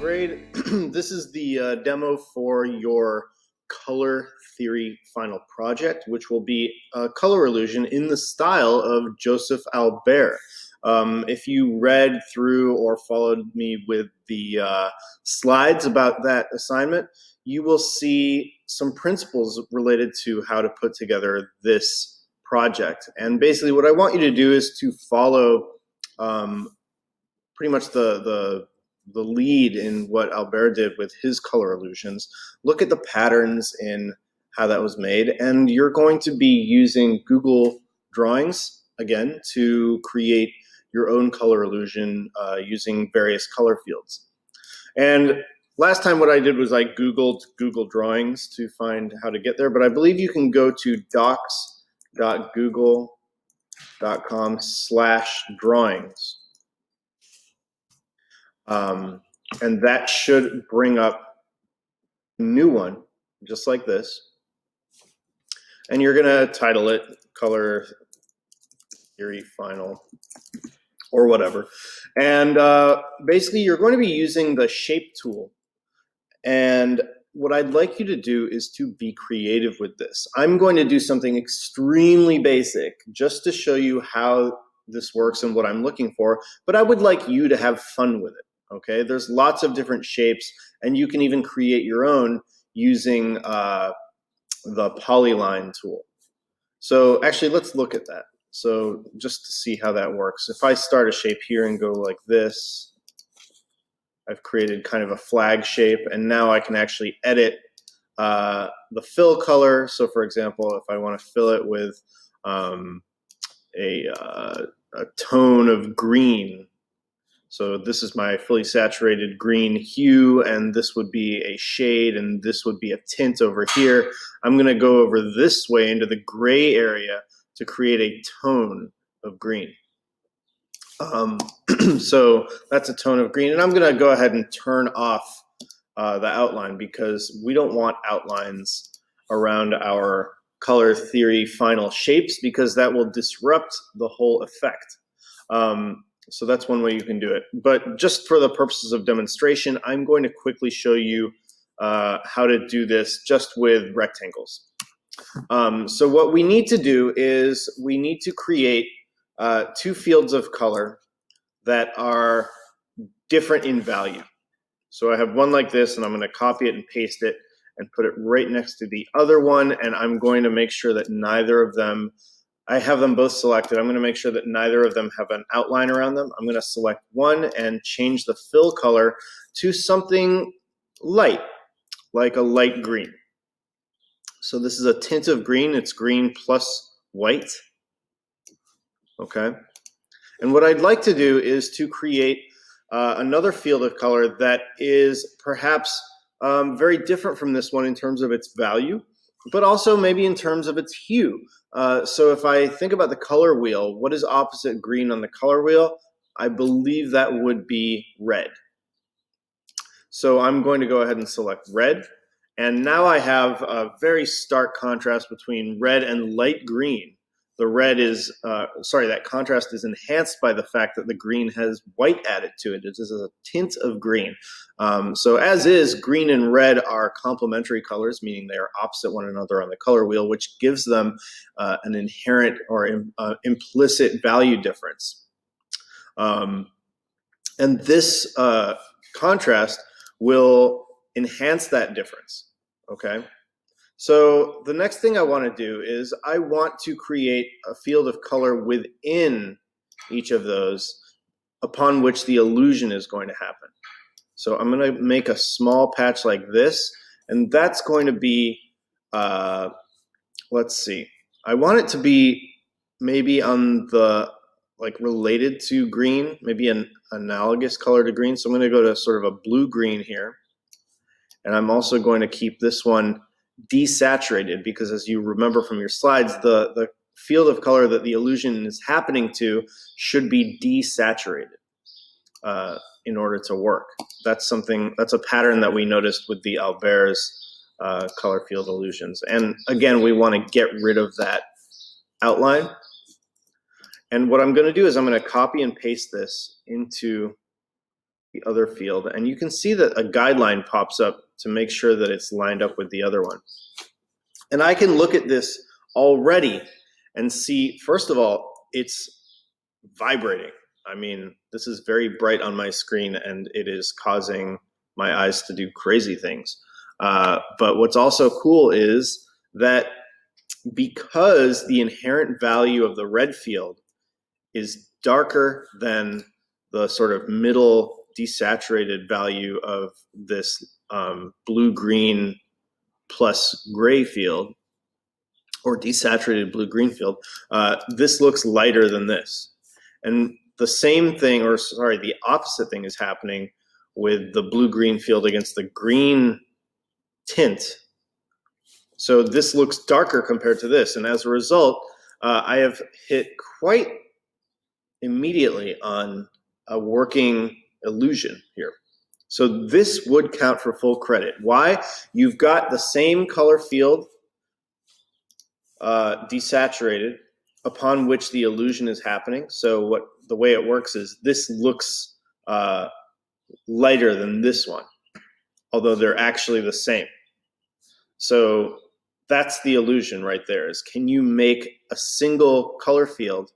grade. This is the demo for your color theory final project, which will be a color illusion in the style of Josef Albers. If you read through or followed me with the slides about that assignment, you will see some principles related to how to put together this project. And basically what I want you to do is to follow pretty much the lead in what Albers did with his color illusions. Look at the patterns in how that was made, and you're going to be using Google Drawings again to create your own color illusion using various color fields. And last time what I did was I Googled Google Drawings to find how to get there, but I believe you can go to docs.google.com/drawings. And that should bring up a new one, just like this. And you're going to title it Color Theory Final or whatever. And basically, you're going to be using the Shape tool. And what I'd like you to do is to be creative with this. I'm going to do something extremely basic just to show you how this works and what I'm looking for, but I would like you to have fun with it. Okay, there's lots of different shapes, and you can even create your own using the polyline tool. So actually, let's look at that. So just to see how that works, if I start a shape here and go like this, I've created kind of a flag shape, and now I can actually edit the fill color. So for example, if I want to fill it with a tone of green, so this is my fully saturated green hue, and this would be a shade, and this would be a tint over here. I'm going to go over this way into the gray area to create a tone of green. So that's a tone of green, and I'm going to go ahead and turn off the outline because we don't want outlines around our color theory final shapes because that will disrupt the whole effect. So that's one way you can do it. But just for the purposes of demonstration, I'm going to quickly show you how to do this just with rectangles. So what we need to do is we need to create two fields of color that are different in value. So I have one like this, and I'm going to copy it and paste it and put it right next to the other one, and I'm going to make sure that neither of them, I have them both selected. I'm going to make sure that neither of them have an outline around them. I'm going to select one and change the fill color to something light, like a light green. So this is a tint of green. It's green plus white. Okay. And what I'd like to do is to create another field of color that is perhaps very different from this one in terms of its value, but also maybe in terms of its hue. So if I think about the color wheel, what is opposite green on the color wheel? I believe that would be red. So I'm going to go ahead and select red. And now I have a very stark contrast between red and light green. The red is, that contrast is enhanced by the fact that the green has white added to it. It is a tint of green. So as is, green and red are complementary colors, meaning they are opposite one another on the color wheel, which gives them an inherent or implicit value difference. And this contrast will enhance that difference, okay? So the next thing I want to do is I want to create a field of color within each of those upon which the illusion is going to happen. So I'm going to make a small patch like this, and that's going to be, let's see, I want it to be maybe on the, like related to green, maybe an analogous color to green. So I'm going to go to sort of a blue-green here, and I'm also going to keep this one desaturated because, as you remember from your slides, the field of color that the illusion is happening to should be desaturated in order to work. That's a pattern that we noticed with the Albers color field illusions. And again, we want to get rid of that outline. And what I'm going to do is I'm going to copy and paste this into the other field, and you can see that a guideline pops up to make sure that it's lined up with the other one. And I can look at this already and see, first of all, it's vibrating. I mean, this is very bright on my screen, and it is causing my eyes to do crazy things. But what's also cool is that because the inherent value of the red field is darker than the sort of middle desaturated value of this blue-green plus gray field, or desaturated blue-green field, this looks lighter than this. And the same thing, or sorry, the opposite thing is happening with the blue-green field against the green tint. So this looks darker compared to this. And as a result, I have hit quite immediately on a working illusion here. So this would count for full credit. Why? You've got the same color field desaturated upon which the illusion is happening. So the way it works is this looks lighter than this one, although they're actually the same. So that's the illusion right there, is can you make a single color field,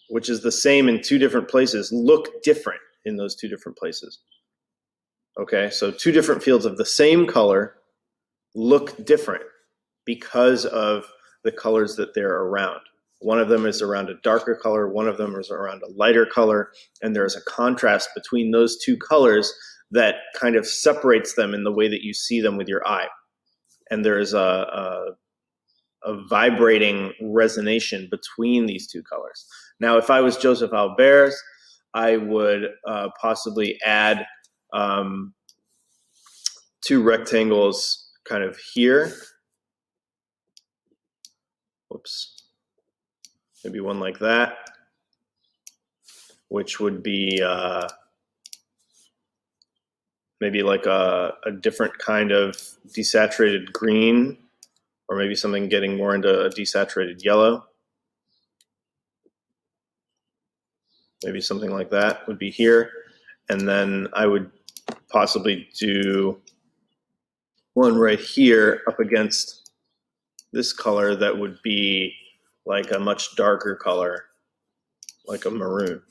which is the same in two different places, look different in those two different places? Okay, so two different fields of the same color look different because of the colors that they're around. One of them is around a darker color, one of them is around a lighter color, and there's a contrast between those two colors that kind of separates them in the way that you see them with your eye. And there's a vibrating resonation between these two colors. Now, if I was Josef Albers, I would possibly add two rectangles kind of here. Whoops. Maybe one like that, which would be maybe like a different kind of desaturated green, or maybe something getting more into a desaturated yellow. Maybe something like that would be here. And then I would possibly do one right here up against this color that would be like a much darker color, like a maroon.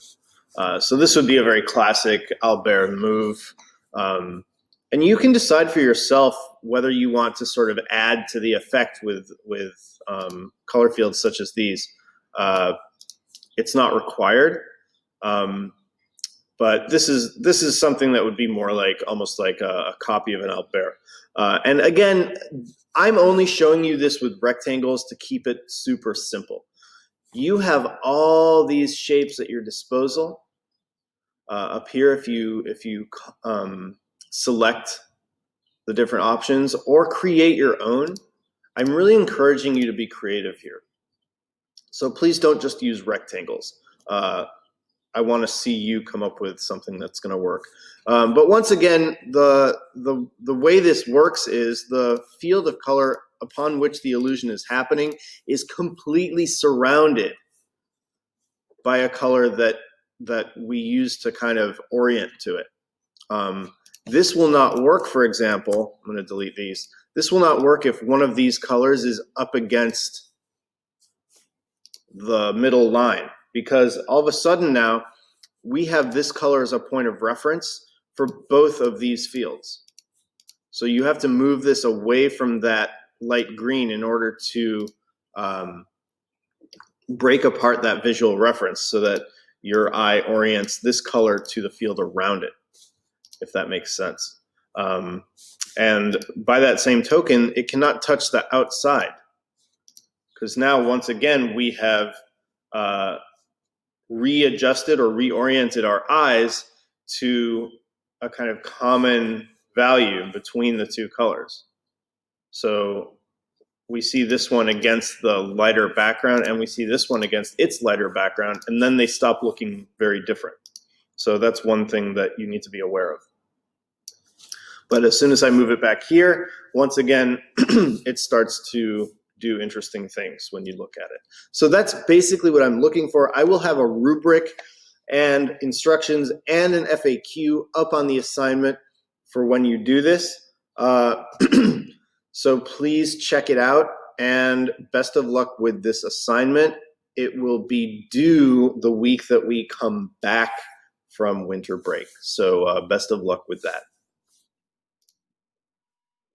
So this would be a very classic Albers move. And you can decide for yourself whether you want to sort of add to the effect with color fields such as these. It's not required, but this is something that would be more like almost like a copy of an Albers. And again, I'm only showing you this with rectangles to keep it super simple. You have all these shapes at your disposal. Up here, if you select the different options or create your own, I'm really encouraging you to be creative here. So please don't just use rectangles. I want to see you come up with something that's going to work. But once again, the way this works is the field of color upon which the illusion is happening is completely surrounded by a color that we use to kind of orient to it. This will not work, for example, I'm going to delete these. This will not work if one of these colors is up against the middle line, because all of a sudden now we have this color as a point of reference for both of these fields. So you have to move this away from that light green in order to break apart that visual reference so that your eye orients this color to the field around it, if that makes sense. And by that same token, it cannot touch the outside, because now, once again, we have readjusted or reoriented our eyes to a kind of common value between the two colors. So we see this one against the lighter background, and we see this one against its lighter background, and then they stop looking very different. So that's one thing that you need to be aware of. But as soon as I move it back here, once again, it starts to do interesting things when you look at it. So that's basically what I'm looking for. I will have a rubric and instructions and an FAQ up on the assignment for when you do this. So please check it out, and best of luck with this assignment. It will be due the week that we come back from winter break. So best of luck with that.